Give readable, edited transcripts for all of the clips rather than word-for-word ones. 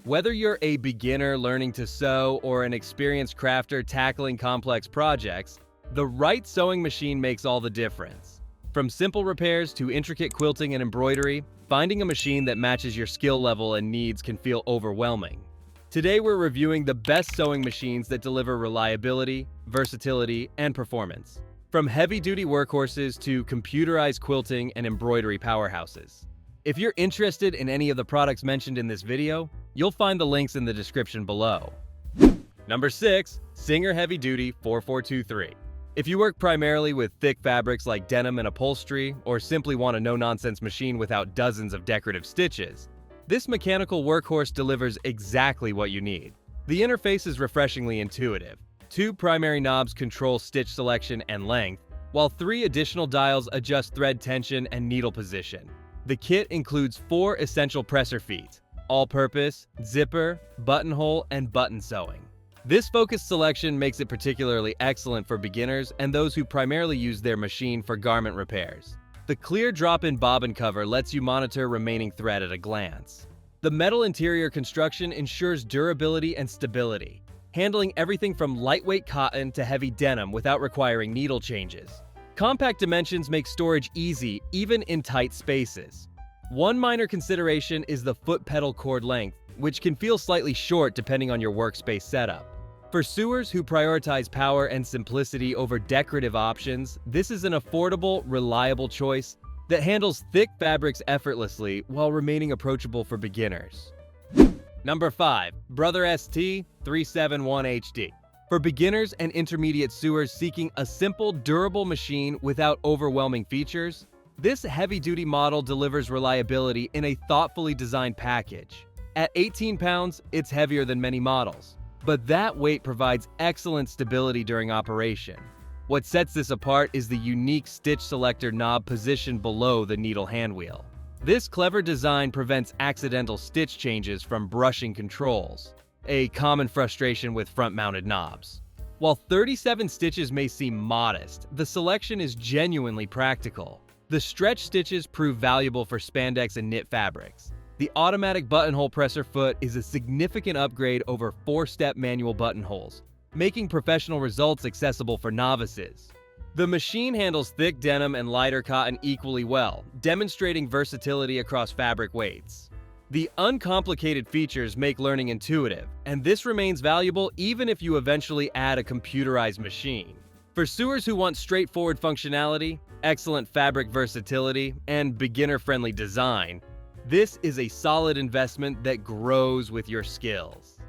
Whether you're a beginner learning to sew or an experienced crafter tackling complex projects, the right sewing machine makes all the difference. From simple repairs to intricate quilting and embroidery, finding a machine that matches your skill level and needs can feel overwhelming. Today we're reviewing the best sewing machines that deliver reliability, versatility, and performance. From heavy-duty workhorses to computerized quilting and embroidery powerhouses. If you're interested in any of the products mentioned in this video, you'll find the links in the description below. Number 6. Singer Heavy Duty 4423. If you work primarily with thick fabrics like denim and upholstery, or simply want a no-nonsense machine without dozens of decorative stitches, this mechanical workhorse delivers exactly what you need. The interface is refreshingly intuitive. 2 primary knobs control stitch selection and length, while 3 additional dials adjust thread tension and needle position. The kit includes 4 essential presser feet: all-purpose, zipper, buttonhole, and button sewing. This focused selection makes it particularly excellent for beginners and those who primarily use their machine for garment repairs. The clear drop-in bobbin cover lets you monitor remaining thread at a glance. The metal interior construction ensures durability and stability, handling everything from lightweight cotton to heavy denim without requiring needle changes. Compact dimensions make storage easy, even in tight spaces. One minor consideration is the foot pedal cord length, which can feel slightly short depending on your workspace setup. For sewers who prioritize power and simplicity over decorative options, this is an affordable, reliable choice that handles thick fabrics effortlessly while remaining approachable for beginners. Number 5. Brother ST 371 HD. For beginners and intermediate sewers seeking a simple, durable machine without overwhelming features, this heavy-duty model delivers reliability in a thoughtfully designed package. At 18 pounds, it's heavier than many models, but that weight provides excellent stability during operation. What sets this apart is the unique stitch selector knob positioned below the needle handwheel. This clever design prevents accidental stitch changes from brushing controls, a common frustration with front-mounted knobs. While 37 stitches may seem modest, the selection is genuinely practical. The stretch stitches prove valuable for spandex and knit fabrics. The automatic buttonhole presser foot is a significant upgrade over 4-step manual buttonholes, making professional results accessible for novices. The machine handles thick denim and lighter cotton equally well, demonstrating versatility across fabric weights. The uncomplicated features make learning intuitive, and this remains valuable even if you eventually add a computerized machine. For sewers who want straightforward functionality, excellent fabric versatility, and beginner-friendly design, this is a solid investment that grows with your skills.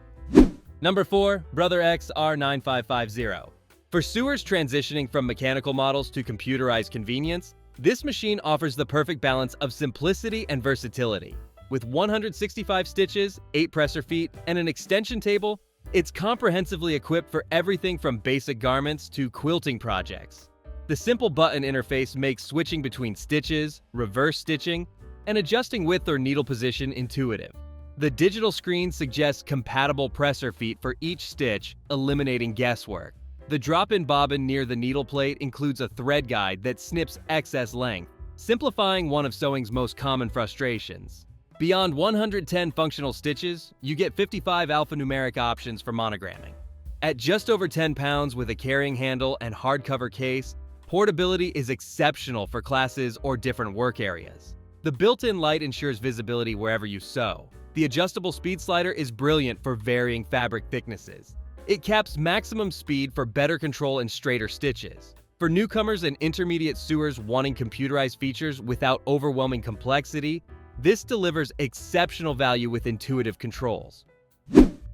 Number 4. Brother X R9550. For sewers transitioning from mechanical models to computerized convenience, this machine offers the perfect balance of simplicity and versatility. With 165 stitches, 8 presser feet, and an extension table, it's comprehensively equipped for everything from basic garments to quilting projects. The simple button interface makes switching between stitches, reverse stitching, and adjusting width or needle position intuitive. The digital screen suggests compatible presser feet for each stitch, eliminating guesswork. The drop-in bobbin near the needle plate includes a thread guide that snips excess length, simplifying one of sewing's most common frustrations. Beyond 110 functional stitches, you get 55 alphanumeric options for monogramming. At just over 10 pounds with a carrying handle and hardcover case, portability is exceptional for classes or different work areas. The built-in light ensures visibility wherever you sew. The adjustable speed slider is brilliant for varying fabric thicknesses. It caps maximum speed for better control and straighter stitches. For newcomers and intermediate sewers wanting computerized features without overwhelming complexity, this delivers exceptional value with intuitive controls.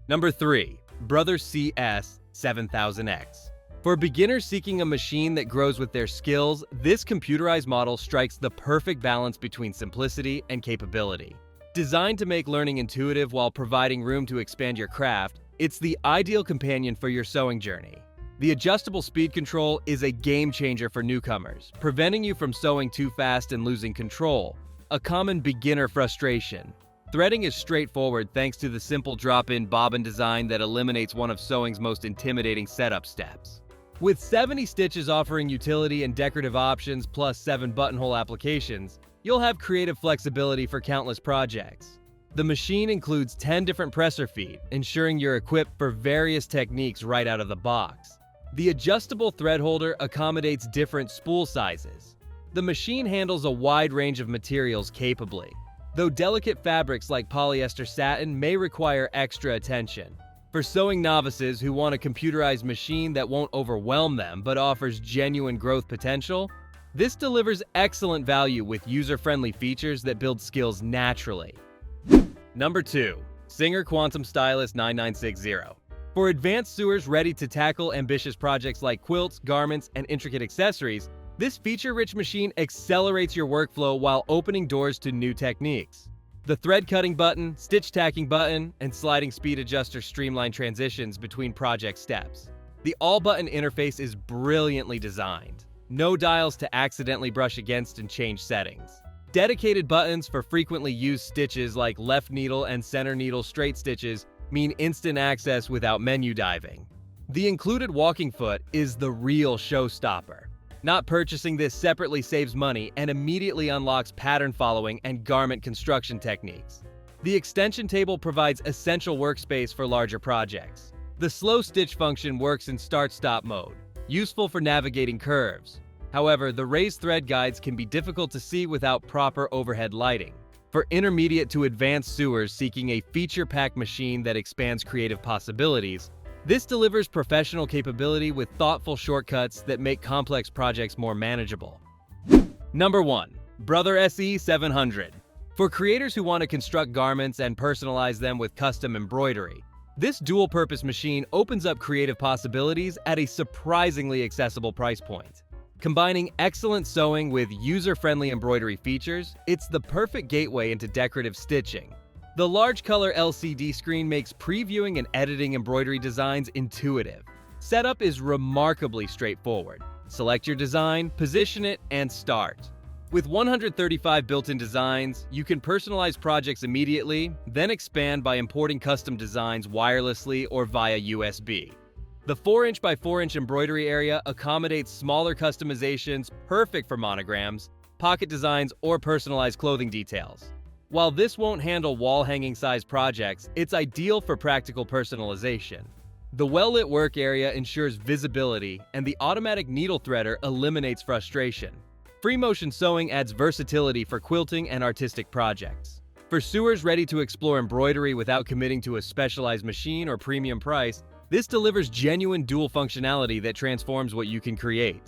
Number 3. Brother CS 7000X. For beginners seeking a machine that grows with their skills, this computerized model strikes the perfect balance between simplicity and capability. Designed to make learning intuitive while providing room to expand your craft, it's the ideal companion for your sewing journey. The adjustable speed control is a game changer for newcomers, preventing you from sewing too fast and losing control, a common beginner frustration. Threading is straightforward thanks to the simple drop-in bobbin design that eliminates one of sewing's most intimidating setup steps. With 70 stitches offering utility and decorative options plus 7 buttonhole applications, you'll have creative flexibility for countless projects. The machine includes 10 different presser feet, ensuring you're equipped for various techniques right out of the box. The adjustable thread holder accommodates different spool sizes. The machine handles a wide range of materials capably, though delicate fabrics like polyester satin may require extra attention. For sewing novices who want a computerized machine that won't overwhelm them but offers genuine growth potential, this delivers excellent value with user-friendly features that build skills naturally. Number 2. Singer Quantum Stylus 9960. For advanced sewers ready to tackle ambitious projects like quilts, garments, and intricate accessories, this feature-rich machine accelerates your workflow while opening doors to new techniques. The thread cutting button, stitch tacking button, and sliding speed adjuster streamline transitions between project steps. The all-button interface is brilliantly designed. No dials to accidentally brush against and change settings. Dedicated buttons for frequently used stitches like left needle and center needle straight stitches mean instant access without menu diving. The included walking foot is the real showstopper. Not purchasing this separately saves money and immediately unlocks pattern following and garment construction techniques. The extension table provides essential workspace for larger projects. The slow stitch function works in start-stop mode, useful for navigating curves. However, the raised thread guides can be difficult to see without proper overhead lighting. For intermediate to advanced sewers seeking a feature-packed machine that expands creative possibilities, this delivers professional capability with thoughtful shortcuts that make complex projects more manageable. Number 1. Brother SE 700. For creators who want to construct garments and personalize them with custom embroidery, this dual-purpose machine opens up creative possibilities at a surprisingly accessible price point. Combining excellent sewing with user-friendly embroidery features, it's the perfect gateway into decorative stitching. The large color LCD screen makes previewing and editing embroidery designs intuitive. Setup is remarkably straightforward. Select your design, position it, and start. With 135 built-in designs, you can personalize projects immediately, then expand by importing custom designs wirelessly or via USB. The 4" by 4" embroidery area accommodates smaller customizations perfect for monograms, pocket designs, or personalized clothing details. While this won't handle wall-hanging size projects, it's ideal for practical personalization. The well-lit work area ensures visibility, and the automatic needle threader eliminates frustration. Free motion sewing adds versatility for quilting and artistic projects. For sewers ready to explore embroidery without committing to a specialized machine or premium price, this delivers genuine dual functionality that transforms what you can create.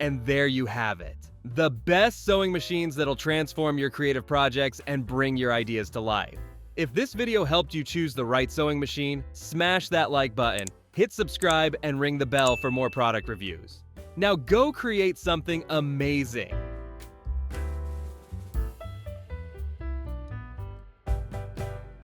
And there you have it. The best sewing machines that'll transform your creative projects and bring your ideas to life. If this video helped you choose the right sewing machine, smash that like button, hit subscribe, and ring the bell for more product reviews. Now go create something amazing.